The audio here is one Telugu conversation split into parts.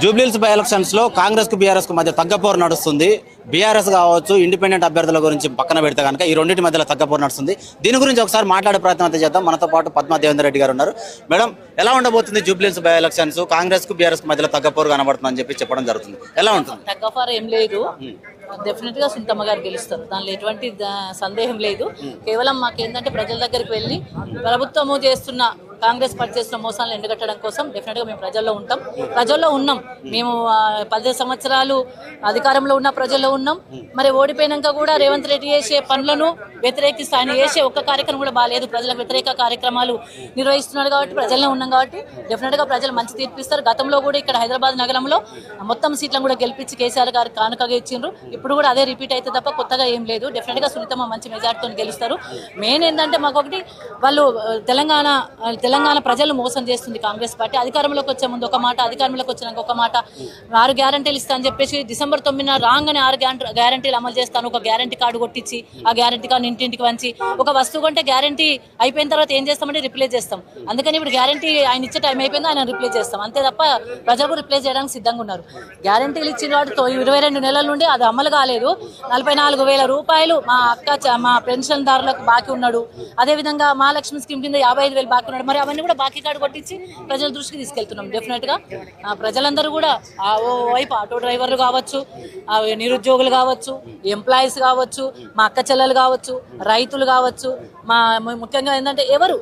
జూబ్లీహిల్స్ బై ఎలక్షన్స్ లో కాంగ్రెస్ కు బీఆర్ఎస్ కు మధ్య తగ్గపోరు నడుస్తుంది. బీఆర్ఎస్ కావచ్చు, ఇండిపెండెంట్ అభ్యర్థుల గురించి పక్కన పెడితే కనుక ఈ రెండింటి మధ్యలో తగ్గపోరు నడుస్తుంది. దీని గురించి ఒకసారి మాట్లాడే ప్రయత్నం అయితే చేద్దాం. మనతో పాటు పద్మా దేవేందర్ రెడ్డి గారు ఉన్నారు. మేడం, ఎలా ఉండబోతుంది జూబ్లీహిల్స్ బై ఎలక్షన్స్? కాంగ్రెస్ కు బీఆర్ఎస్ కు మధ్యలో తగ్గపోరు కనబడుతుంది అని చెప్పి చెప్పడం జరుగుతుంది. ఎలా ఉంటుంది? తగ్గపోరు ఏం లేదు, డెఫినెట్ గా సునీతమ్మ గారు గెలుస్తారు, దానిలో ఎటువంటి సందేహం లేదు. కేవలం మాకేంటంటే ప్రజల దగ్గరికి వెళ్ళి ప్రభుత్వము చేస్తున్న కాంగ్రెస్ పార్టీ చేస్తున్న మోసాలను ఎండగట్టడం కోసం డెఫినెట్గా మేము ప్రజల్లో ఉన్నాం. మేము 10 సంవత్సరాలు అధికారంలో ఉన్న ప్రజల్లో ఉన్నాం. మరి ఓడిపోయినాక కూడా రేవంత్ రెడ్డి చేసే పనులను వ్యతిరేకిస్తూ ఆయన చేసే ఒక్క కార్యక్రమం కూడా బాగాలేదు, ప్రజలకు వ్యతిరేక కార్యక్రమాలు నిర్వహిస్తున్నాడు కాబట్టి ప్రజల్లో ఉన్నాం కాబట్టి డెఫినెట్గా ప్రజలు మంచి తీర్పిస్తారు. గతంలో కూడా ఇక్కడ హైదరాబాద్ నగరంలో మొత్తం సీట్లను కూడా గెలిపించి కేసీఆర్ గారు కానుకగా ఇచ్చిండ్రు. ఇప్పుడు కూడా అదే రిపీట్ అయితే తప్ప కొత్తగా ఏం లేదు. డెఫినెట్గా సునీతమ్మ మంచి మెజార్టీతో గెలుస్తారు. మెయిన్ ఏంటంటే మాకు ఒకటి, వాళ్ళు తెలంగాణ ప్రజలు మోసం చేస్తుంది కాంగ్రెస్ పార్టీ. అధికారంలోకి వచ్చే ముందు ఒక మాట, అధికారంలోకి వచ్చినాక ఒక మాట. 6 గ్యారంటీలు ఇస్తా అని చెప్పేసి డిసెంబర్ 9న రాగానే 6 గ్యారంటీలు అమలు చేస్తాను, ఒక గ్యారంటీ కార్డు కొట్టించి ఆ గ్యారంటీ కార్డు ఇంటింటికి వంచి, ఒక వస్తువు కొంటే గ్యారంటీ అయిపోయిన తర్వాత ఏం చేస్తామంటే రిప్లేస్ చేస్తాం. అందుకని ఇప్పుడు గ్యారంటీ ఆయన ఇచ్చే టైం అయిపోయింది, ఆయన రిప్లేస్ చేస్తాం అంతే తప్ప ప్రజలు రిప్లేస్ చేయడానికి సిద్ధంగా ఉన్నారు. గ్యారంటీలు ఇచ్చిన వాడు 22 నెలల నుండి అది అమలు కాలేదు. 44,000 రూపాయలు మా పెన్షన్దారులకు బాకీ ఉన్నాడు. అదేవిధంగా మహాలక్ష్మి స్కీమ్ కింద 55,000 బాకీ ఉన్నాడు. మరి అవన్నీ కూడా బాకీ కార్డు కొట్టించి ప్రజల దృష్టికి తీసుకెళ్తున్నాం. డెఫినెట్గా ప్రజలందరూ కూడా ఓ వైపు ఆటో డ్రైవర్లు కావచ్చు, నిరుద్యోగులు కావచ్చు, ఎంప్లాయీస్ కావచ్చు, మా అక్క చెల్లెలు కావచ్చు, రైతులు కావచ్చు, ముఖ్యంగా ఏంటంటే ఎవరు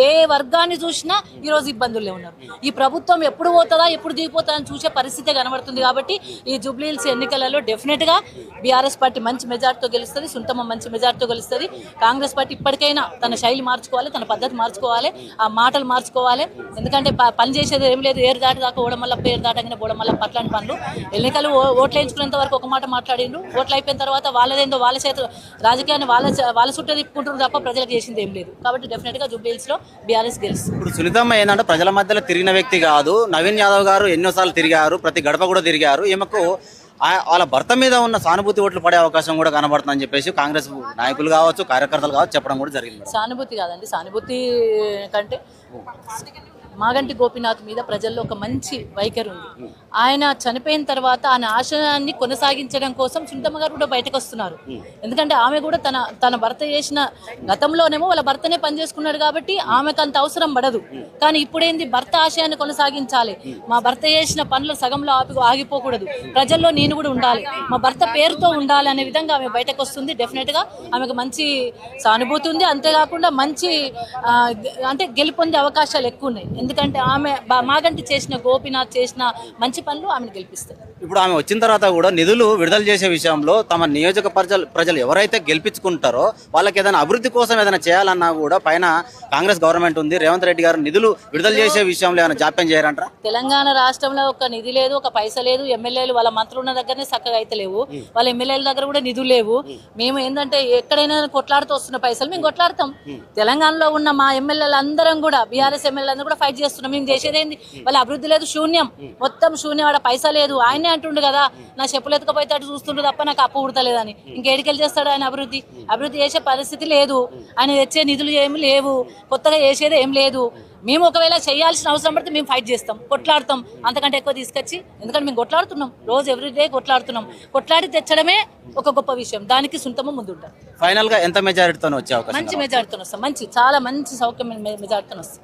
ఏ వర్గాన్ని చూసినా ఈరోజు ఇబ్బందుల్లో ఉన్నారు. ఈ ప్రభుత్వం ఎప్పుడు పోతుందా, ఎప్పుడు దిగిపోతుందా అని చూసే పరిస్థితి కనబడుతుంది. కాబట్టి ఈ జూబ్లీహిల్స్ ఎన్నికలలో డెఫినెట్గా బీఆర్ఎస్ పార్టీ మంచి మెజార్టీతో గెలుస్తుంది, సునీతమ్మ మంచి మెజార్టీతో గెలుస్తుంది. కాంగ్రెస్ పార్టీ ఇప్పటికైనా తన శైలి మార్చుకోవాలి, తన పద్ధతి మార్చుకోవాలి, ఆ మాటలు మార్చుకోవాలి. ఎందుకంటే పని చేసేది ఏం లేదు, ఏరు దాటి దాకా ఓడం వల్ల పేరు దాటగానే పోవడం వల్ల పట్లాంటి పనులు. ఎన్నికలు ఓట్లు వేయించుకునేంత వరకు ఒక మాట మాట్లాడిండ్రు, ఓట్లు అయిపోయిన తర్వాత వాళ్ళదేందో వాళ్ళ చేత రాజకీయాన్ని వాళ్ళ చుట్టూ తిప్పుకుంటున్నారు తప్ప ప్రజలకు చేసింది ఏం లేదు. కాబట్టి డెఫినెట్గా జూబ్లీహిల్స్లో బీఆర్ఎస్ గెలుస్తుంది. ఇప్పుడు సునీతమ్మ ఏంటంటే ప్రజల మధ్యలో తిరిగిన వ్యక్తి కాదు. నవీన్ యాదవ్ గారు ఎన్నోసార్లు తిరిగారు, ప్రతి గడప కూడా తిరిగారు. ఈమెకు వాళ్ళ భర్త మీద ఉన్న సానుభూతి ఓట్లు పడే అవకాశం కూడా కనబడుతుందని చెప్పేసి కాంగ్రెస్ నాయకులు కావచ్చు, కార్యకర్తలు కావచ్చు చెప్పడం కూడా జరిగింది. సానుభూతి కాదండి, సానుభూతి కంటే మాగంటి గోపీనాథ్ మీద ప్రజల్లో ఒక మంచి వైఖరి ఉంది. ఆయన చనిపోయిన తర్వాత ఆయన ఆశయాన్ని కొనసాగించడం కోసం సునీతమ్మ గారు కూడా బయటకు వస్తున్నారు. ఎందుకంటే ఆమె కూడా తన భర్త చేసిన గతంలోనేమో వాళ్ళ భర్తనే పనిచేసుకున్నాడు కాబట్టి ఆమెకు అంత అవసరం పడదు. కానీ ఇప్పుడేంది, భర్త ఆశయాన్ని కొనసాగించాలి, మా భర్త చేసిన పనులు సగంలో ఆగిపోకూడదు, ప్రజల్లో నేను కూడా ఉండాలి, మా భర్త పేరుతో ఉండాలి అనే విధంగా ఆమె బయటకు వస్తుంది. డెఫినెట్గా ఆమెకు మంచి సానుభూతి ఉంది. అంతేకాకుండా మంచి అంటే గెలుపొందే అవకాశాలు ఎక్కువ ఉన్నాయి. ఎందుకంటే ఆమె మాగంటి చేసిన, గోపీనాథ్ చేసిన మంచి పనులు ఆమెను గెలిపిస్తారు. ఇప్పుడు ఆమె వచ్చిన తర్వాత కూడా నిధులు విడుదల చేసే విషయంలో తమ నియోజక ప్రజలు ఎవరైతే గెలిపించుకుంటారో వాళ్ళకి ఏదైనా అభివృద్ధి కోసం ఏదైనా చేయాలన్నా కూడా పైన కాంగ్రెస్ గవర్నమెంట్ ఉంది, రేవంత్ రెడ్డి గారు నిధులు విడుదల చేసే విషయంలో ఏమైనా జాప్యం చేయారంటారా? తెలంగాణ రాష్ట్రంలో ఒక నిధి లేదు, ఒక పైస లేదు. ఎమ్మెల్యేలు వాళ్ళ మంత్రులు ఉన్న దగ్గరనే చక్కగా అయితే లేవు, వాళ్ళ ఎమ్మెల్యేల దగ్గర కూడా నిధులు లేవు. మేము ఏంటంటే ఎక్కడైనా కొట్లాడుతూ వస్తున్న పైసలు మేము కొట్లాడతాం. తెలంగాణలో ఉన్న మా ఎమ్మెల్యేలు అందరం కూడా, బీఆర్ఎస్ ఎమ్మెల్యేలు అందరూ కూడా ఫైట్ చేస్తున్నాం. మేము చేసేది ఏంది, వాళ్ళ అభివృద్ధి లేదు, శూన్యం, మొత్తం శూన్యం. ఆడ పైసా లేదు. ఆయనే అంటుండు కదా, నా చెప్పులు ఎత్తుకపోతే అటు చూస్తుండ్రు తప్ప నాకు అప్పు ఉడతలేదని. ఇంకేడికెళ్ళి చేస్తాడు ఆయన అభివృద్ధి చేసే పరిస్థితి లేదు. ఆయన తెచ్చే నిధులు ఏమి లేవు, కొత్తగా చేసేది ఏం లేదు. మేము ఒకవేళ చేయాల్సిన అవసరం పడితే మేము ఫైట్ చేస్తాం, కొట్లాడతాం, అంతకంటే ఎక్కువ తీసుకొచ్చి. ఎందుకంటే మేము కొట్లాడుతున్నాం, రోజు ఎవ్రీడే కొట్లాడుతున్నాం. కొట్లాడి తెచ్చడమే ఒక గొప్ప విషయం, దానికి సునీతమ్మ ముందుంటాం. ఫైనల్ గా ఎంత మెజారిటీతో వచ్చే అవకాశం? మంచి మెజారిటీతో వస్తాం, చాలా మంచి సౌఖ్యం మెజారిటీతో వస్తాం.